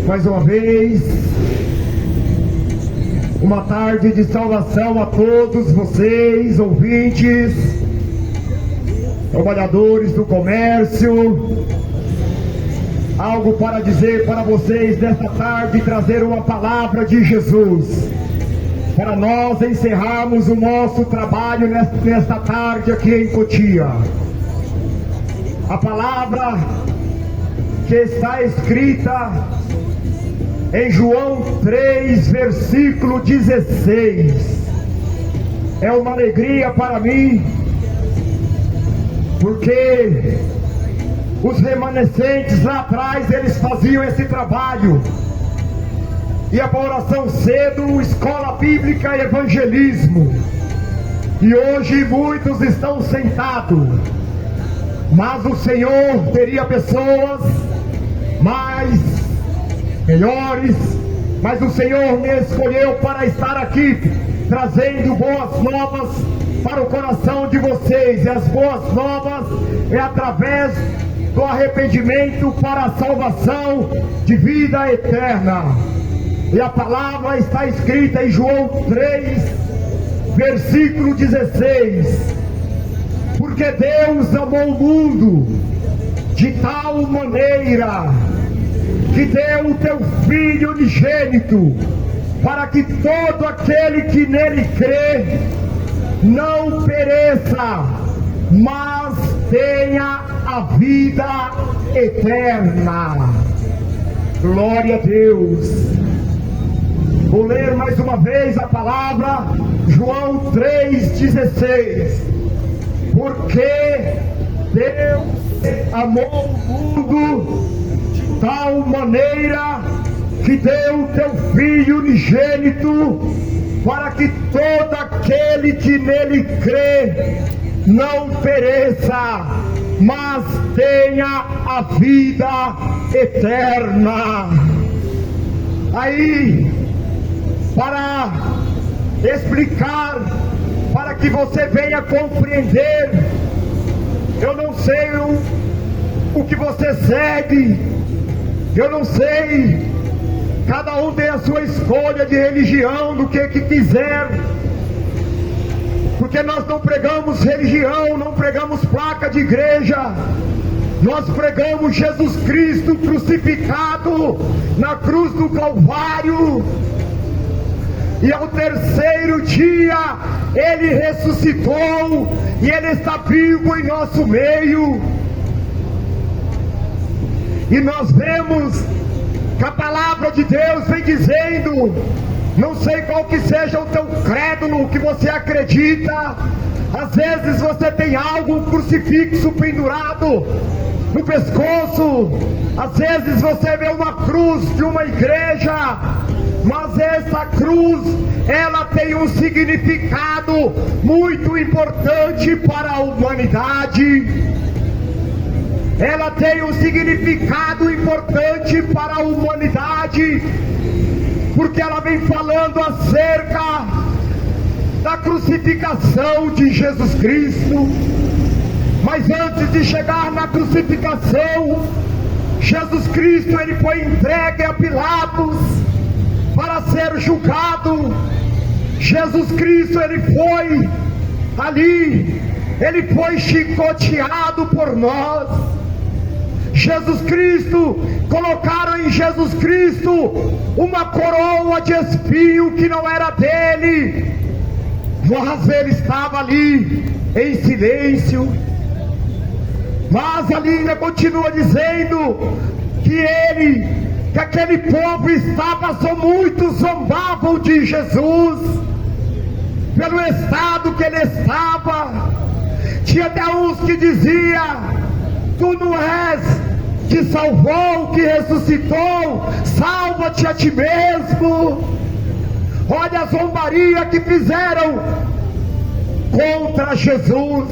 mais uma vez, uma tarde de salvação a todos vocês, ouvintes, trabalhadores do comércio. Algo para dizer para vocês nesta tarde, trazer uma palavra de Jesus, para nós encerrarmos o nosso trabalho nesta tarde aqui em Cotia. A palavra que está escrita em João 3, versículo 16, é uma alegria para mim, porque os remanescentes lá atrás, eles faziam esse trabalho, e a oração cedo, escola bíblica e evangelismo, e hoje muitos estão sentados, mas o Senhor teria pessoas mais melhores, mas o Senhor me escolheu para estar aqui, trazendo boas novas para o coração de vocês, e as boas novas é através do arrependimento para a salvação de vida eterna. E a palavra está escrita em João 3, versículo 16, porque Deus amou o mundo de tal maneira que deu o teu Filho unigênito, para que todo aquele que nele crê não pereça, mas tenha a vida eterna. Glória a Deus. Vou ler mais uma vez a palavra, João 3,16. Porque Deus amou o mundo de tal maneira que deu o teu Filho unigênito, para que todo aquele que nele crê não pereça, mas tenha a vida eterna. Aí, para explicar, para que você venha compreender, eu não sei o que você segue, eu não sei, cada um tem a sua escolha de religião, do que quiser, porque nós não pregamos religião, não pregamos placa de igreja, nós pregamos Jesus Cristo crucificado na cruz do Calvário, e ao terceiro dia ele ressuscitou, e ele está vivo em nosso meio. E nós vemos que a palavra de Deus vem dizendo, não sei qual que seja o teu credo, no que você acredita, às vezes você tem algo, um crucifixo pendurado no pescoço, às vezes você vê uma cruz de uma igreja, mas essa cruz, ela tem um significado muito importante para a humanidade. Ela tem um significado importante para a humanidade, porque ela vem falando acerca da crucificação de Jesus Cristo. Mas antes de chegar na crucificação, Jesus Cristo, ele foi entregue a Pilatos para ser julgado. Jesus Cristo, ele foi ali, ele foi chicoteado por nós. Jesus Cristo, colocaram em Jesus Cristo uma coroa de espinho que não era dele, mas ele estava ali em silêncio. Mas ali ainda continua dizendo que aquele povo muitos zombavam de Jesus, pelo estado que ele estava. Tinha até uns que diziam, tu não és que salvou, que ressuscitou, salva-te a ti mesmo. Olha a zombaria que fizeram contra Jesus,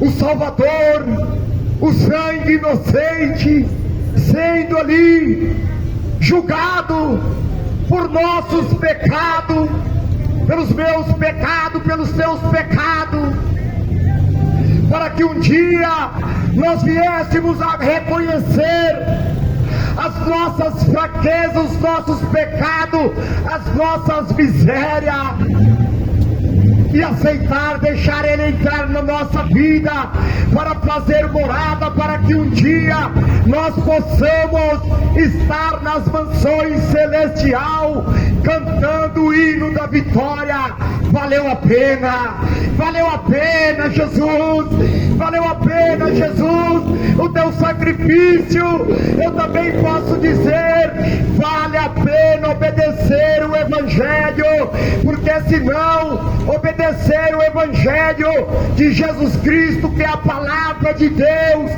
o Salvador, o sangue inocente, sendo ali julgado por nossos pecados, pelos meus pecados, pelos teus pecados, para que um dia nós viéssemos a reconhecer as nossas nossas fraquezas, os nossos pecados, as nossas misérias, e aceitar, deixar Ele entrar na nossa vida, para fazer morada, para que um dia nós possamos estar nas mansões celestial, cantando o hino da vitória. Valeu a pena Jesus, valeu a pena Jesus, o teu sacrifício. Eu também posso dizer, vale a pena obedecer o Evangelho, porque senão obedecer o Evangelho de Jesus Cristo, que é a palavra de Deus,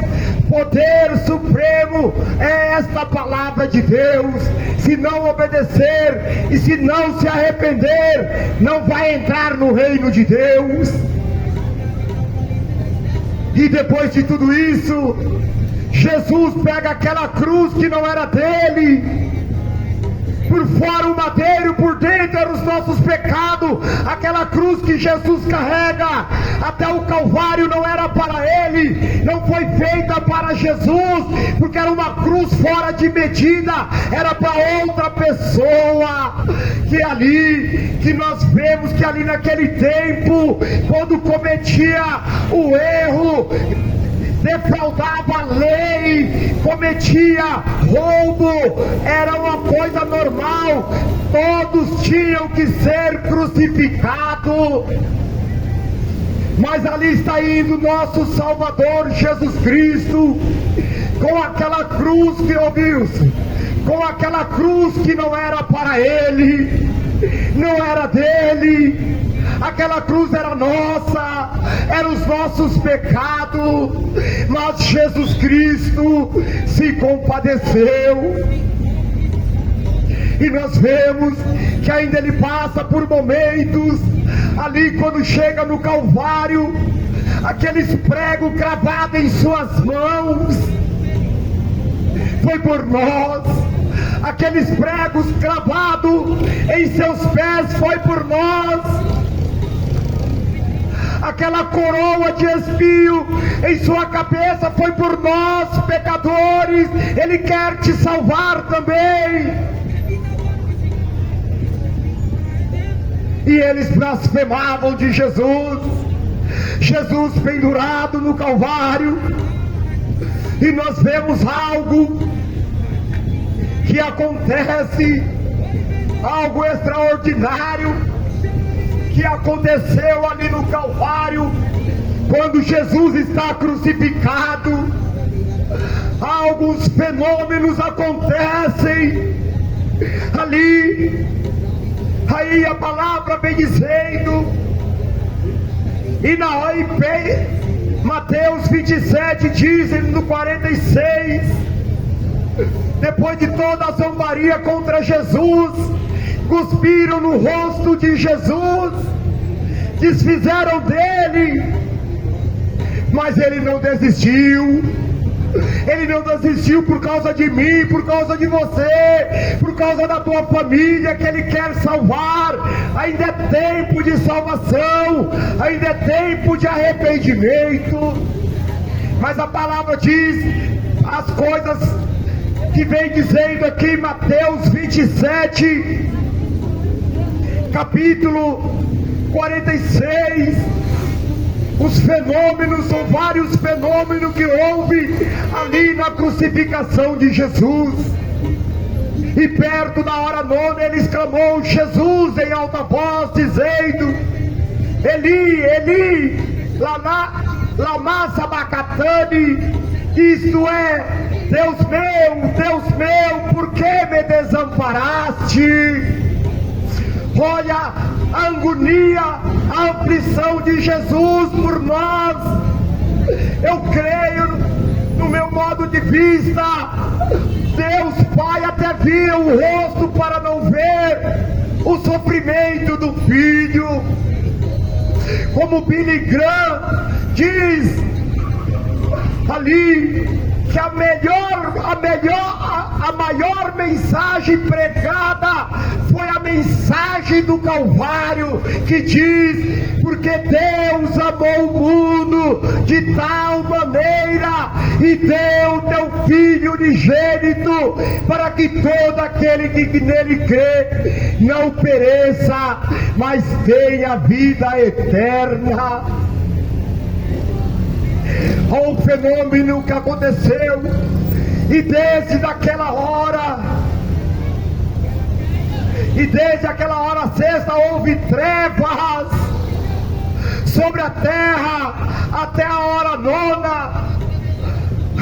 poder supremo, é esta palavra de Deus. Se não obedecer e se não se arrepender, não vai entrar no reino de Deus. E depois de tudo isso, Jesus pega aquela cruz que não era dele, por fora o madeiro, por dentro eram os nossos pecados. Aquela cruz que Jesus carrega até o Calvário não era para ele, não foi feita para Jesus, porque era uma cruz fora de medida, era para outra pessoa. Que nós vemos que ali naquele tempo, quando cometia o erro, defraudava a lei, cometia roubo, era uma coisa normal, todos tinham que ser crucificados. Mas ali está indo nosso Salvador Jesus Cristo, com aquela cruz que ouviu-se, com aquela cruz que não era para ele, não era dele. Aquela cruz era nossa, eram os nossos pecados, mas Jesus Cristo se compadeceu. E nós vemos que ainda ele passa por momentos, ali quando chega no Calvário, aqueles pregos cravados em suas mãos, foi por nós. Aqueles pregos cravados em seus pés, foi por nós. Aquela coroa de espinho em sua cabeça, foi por nós, pecadores. Ele quer te salvar também. E eles blasfemavam de Jesus, Jesus pendurado no Calvário. E nós vemos algo que acontece, algo extraordinário que aconteceu ali no Calvário, quando Jesus está crucificado. Alguns fenômenos acontecem ali. Aí a palavra vem dizendo, Mateus 27 diz no 46, depois de toda a zombaria contra Jesus, cuspiram no rosto de Jesus, desfizeram dele, mas ele não desistiu. Ele não desistiu por causa de mim, por causa de você, por causa da tua família, que ele quer salvar. Ainda é tempo de salvação, ainda é tempo de arrependimento. Mas a palavra diz as coisas que vem dizendo aqui em Mateus 27, capítulo 46, os fenômenos, são vários fenômenos que houve ali na crucificação de Jesus. E perto da hora nona, ele exclamou Jesus em alta voz, dizendo: Eli, Eli, lama sabachthani, isto é, Deus meu, por que me desamparaste? Olha a agonia, a aflição de Jesus por nós. Eu creio, no meu modo de vista, Deus Pai até vira o rosto para não ver o sofrimento do Filho. Como Billy Graham diz ali, que a maior mensagem pregada foi a mensagem mensagem do Calvário que diz: porque Deus amou o mundo de tal maneira e deu teu Filho unigênito, para que todo aquele que nele crê não pereça, mas tenha vida eterna. Olha o fenômeno que aconteceu, e desde aquela hora sexta houve trevas sobre a terra até a hora nona.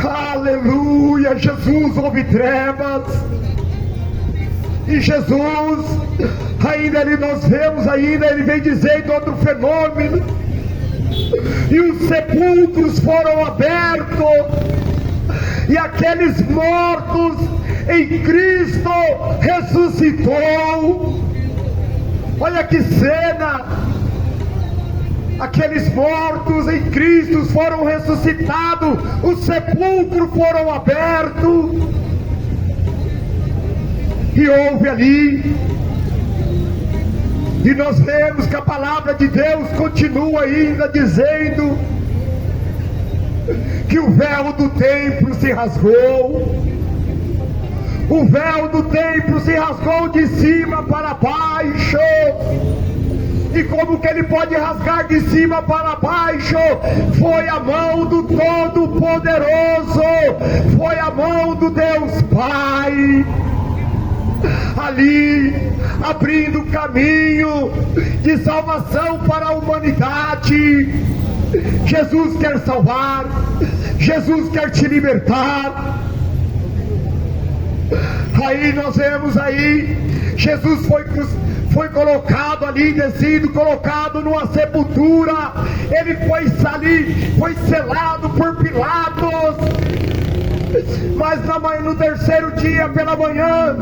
Aleluia, Jesus, houve trevas. E Jesus, nós vemos ele vem dizendo outro fenômeno: e os sepulcros foram abertos, e aqueles mortos em Cristo ressuscitou. Olha que cena! Aqueles mortos em Cristo foram ressuscitados, os sepulcros foram abertos, e houve ali. E nós vemos que a palavra de Deus continua ainda dizendo que o véu do templo se rasgou. O véu do templo se rasgou de cima para baixo. E como que ele pode rasgar de cima para baixo? Foi a mão do Todo-Poderoso, foi a mão do Deus Pai, ali abrindo caminho de salvação para a humanidade. Jesus quer salvar, Jesus quer te libertar. Aí nós vemos Jesus foi colocado ali, descido, colocado numa sepultura. Ele foi selado por Pilatos. Mas no terceiro dia pela manhã,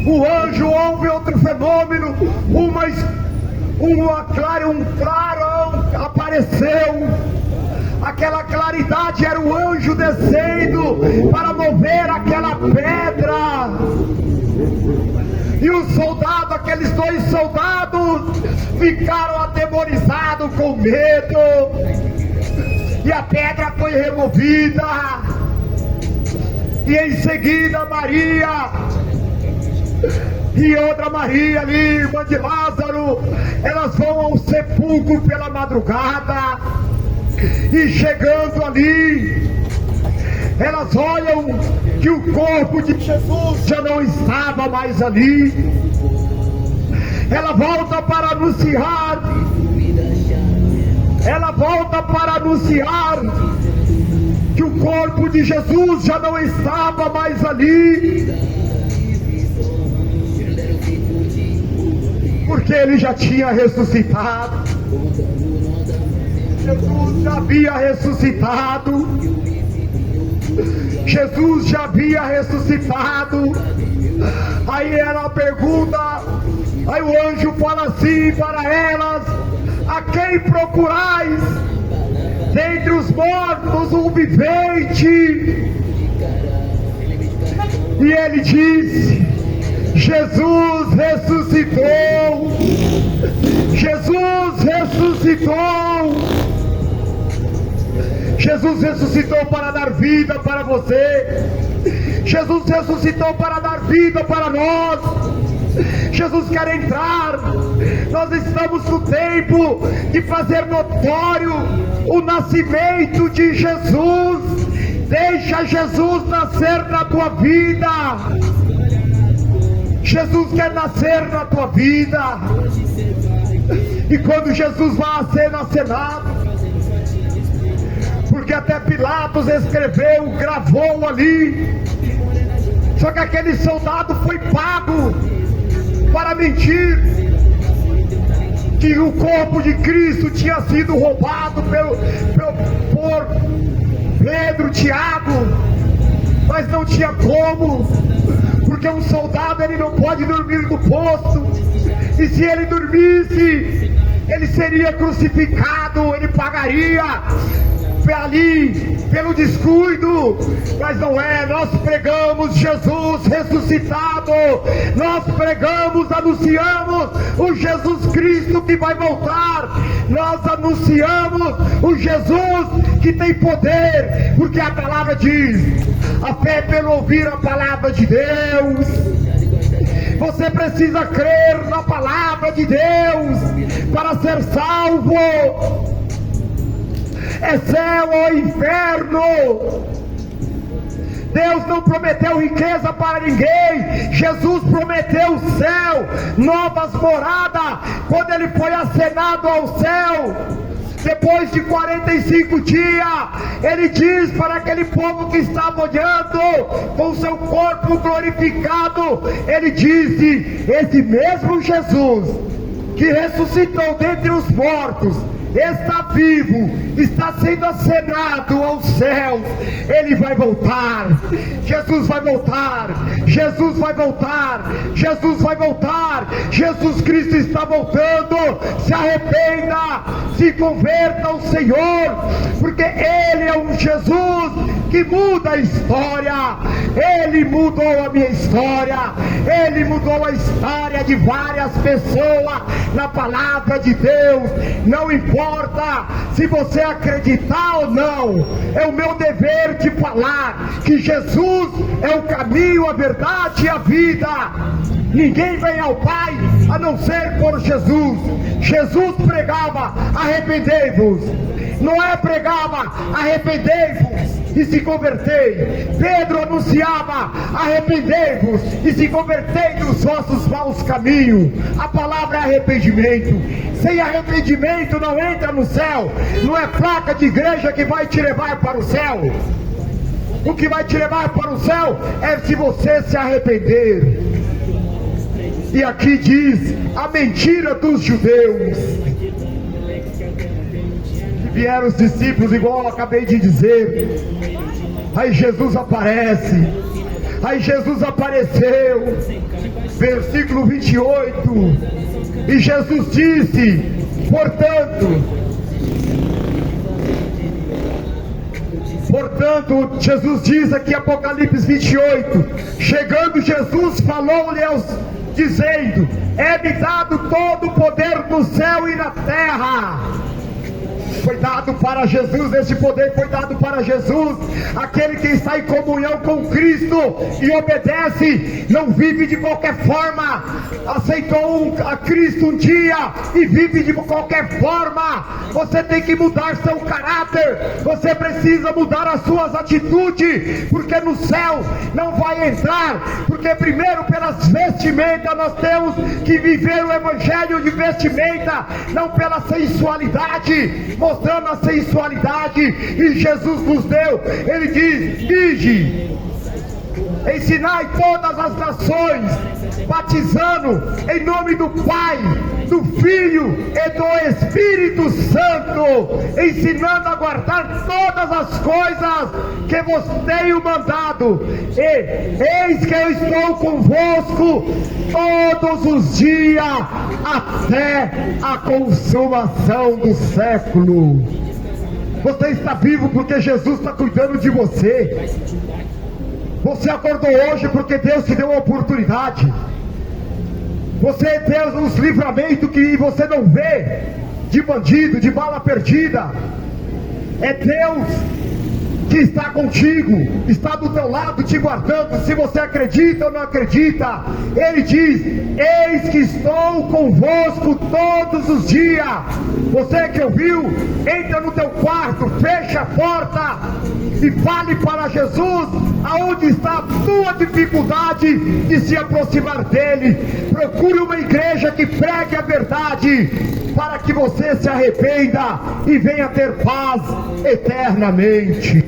o anjo ouve outro fenômeno, um clarão apareceu. Aquela claridade era o anjo descendo para mover aquela pedra. E os soldados, aqueles 2 soldados, ficaram atemorizados com medo. E a pedra foi removida. E em seguida Maria e outra Maria ali, irmã de Lázaro, elas vão ao sepulcro pela madrugada. E chegando ali, elas olham que o corpo de Jesus já não estava mais ali. Ela volta para anunciar que o corpo de Jesus já não estava mais ali, porque ele já tinha ressuscitado. Jesus já havia ressuscitado. Jesus já havia ressuscitado. Aí ela pergunta, aí o anjo fala assim para elas: a quem procurais? Dentre os mortos um vivente. E ele disse: Jesus ressuscitou. Jesus ressuscitou. Jesus ressuscitou para dar vida para você. Jesus ressuscitou para dar vida para nós. Jesus quer entrar. Nós estamos no tempo de fazer notório o nascimento de Jesus. Deixa Jesus nascer na tua vida. Jesus quer nascer na tua vida. E quando Jesus vai ser acenado, porque até Pilatos escreveu, gravou ali, só que aquele soldado foi pago para mentir que o corpo de Cristo tinha sido roubado por Pedro, Tiago, mas não tinha como, porque um soldado ele não pode dormir no posto, e se ele dormisse, ele seria crucificado, ele pagaria ali, pelo descuido, mas não é. Nós pregamos Jesus ressuscitado, nós pregamos, anunciamos o Jesus Cristo que vai voltar, nós anunciamos o Jesus que tem poder, porque a palavra diz: a fé é pelo ouvir a palavra de Deus. Você precisa crer na palavra de Deus para ser salvo. É céu ou inferno. Deus não prometeu riqueza para ninguém. Jesus prometeu o céu, novas moradas, quando ele foi ascenado ao céu. Depois de 45 dias, ele diz para aquele povo que estava olhando, com seu corpo glorificado, ele disse: esse mesmo Jesus que ressuscitou dentre os mortos está vivo, está sendo acenado aos céus. Ele vai voltar. Jesus vai voltar. Jesus vai voltar. Jesus vai voltar. Jesus Cristo está voltando. Se arrependa, se converta ao Senhor, porque Ele é um Jesus que muda a história. Ele mudou a minha história. Ele mudou a história de várias pessoas na palavra de Deus. Não importa se você acreditar ou não, é o meu dever de falar que Jesus é o caminho, a verdade e a vida. Ninguém vem ao Pai a não ser por Jesus. Jesus pregava: arrependei-vos. Noé pregava: arrependei-vos e se convertei. Pedro anunciava: arrependei-vos e se convertei dos vossos maus caminhos. A palavra é arrependimento. Sem arrependimento não entra no céu. Não é placa de igreja que vai te levar para o céu. O que vai te levar para o céu é se você se arrepender. E aqui diz a mentira dos judeus. Vieram os discípulos, igual eu acabei de dizer. Aí Jesus aparece. Aí Jesus apareceu. Versículo 28. E Jesus disse: Portanto, Jesus diz aqui, Apocalipse 28, chegando Jesus, falou-lhe dizendo: é-me dado todo o poder no céu e na terra. Foi dado para Jesus, esse poder foi dado para Jesus. Aquele que está em comunhão com Cristo e obedece, não vive de qualquer forma. Aceitou a Cristo um dia e vive de qualquer forma. Você tem que mudar seu caráter, você precisa mudar as suas atitudes, porque no céu não vai entrar, porque primeiro pelas vestimentas nós temos que viver o evangelho de vestimenta, não pela sensualidade, mostrando a sensualidade. E Jesus nos deu, ele diz: ide, ensinai todas as nações, batizando em nome do Pai, do Filho e do Espírito Santo, ensinando a guardar todas as coisas que vos tenho mandado, e eis que eu estou convosco todos os dias até a consumação do século. Você está vivo porque Jesus está cuidando de você. Você acordou hoje porque Deus te deu uma oportunidade. Você tem uns livramentos que você não vê, de bandido, de bala perdida. É Deus que está contigo, está do teu lado te guardando. Se você acredita ou não acredita, ele diz: eis que estou convosco todos os dias. Você que ouviu, entra no teu quarto, fecha a porta e fale para Jesus aonde está a tua dificuldade de se aproximar dele. Procure uma igreja que pregue a verdade, para que você se arrependa e venha ter paz eternamente.